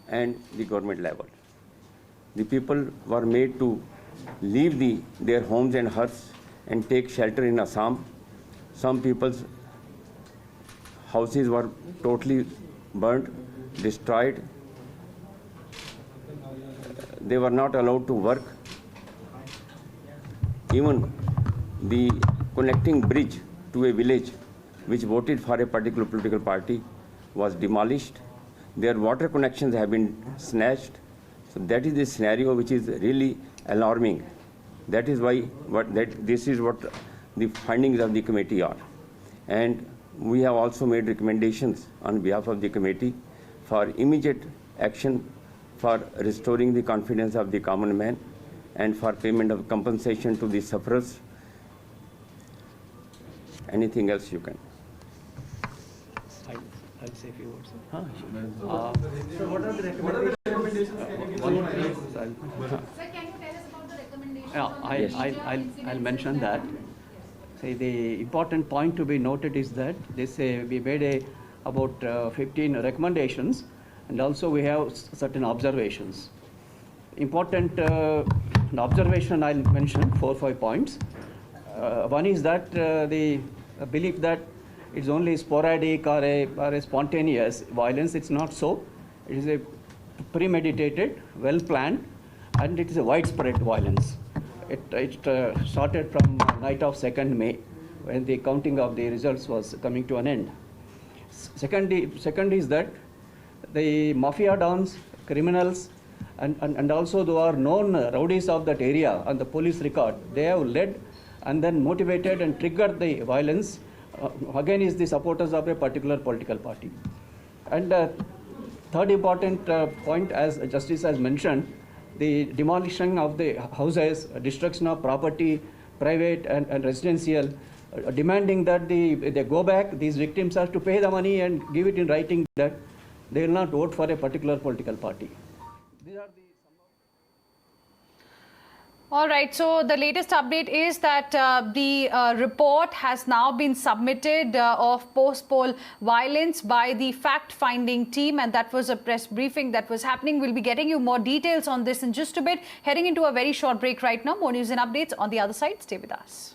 and the government level. The people were made to leave their homes and huts and take shelter in Assam. Some people's houses were totally burnt, destroyed. They were not allowed to work. Even the connecting bridge to a village which voted for a particular political party was demolished. Their water connections have been snatched. So that is the scenario which is really alarming. That is why this is what the findings of the committee are. And we have also made recommendations on behalf of the committee for immediate action for restoring the confidence of the common man and for payment of compensation to the sufferers. Anything else you can? I'll say a few words. So what are the recommendations? Sir, can you tell us about the recommendations? Yeah, I'll mention that. See, the important point to be noted is that we made about 15 recommendations, and also we have certain observations. Important observation I'll mention 4 or 5 points. One is that the belief that it's only sporadic or a spontaneous violence. It's not so. It is a premeditated, well planned, and it is a widespread violence. It started from night of 2nd May, when the counting of the results was coming to an end. Second is that the mafia dons, criminals, and also there are known rowdies of that area on the police record. They have led and then motivated and triggered the violence again is the supporters of a particular political party. And third important point, as Justice has mentioned, the demolition of the houses, destruction of property, private and residential, demanding that they go back, these victims are to pay the money and give it in writing that they will not vote for a particular political party. These are the All right, so the latest update is that the report has now been submitted of post-poll violence by the fact-finding team, and that was a press briefing that was happening. We'll be getting you more details on this in just a bit. Heading into a very short break right now. More news and updates on the other side. Stay with us.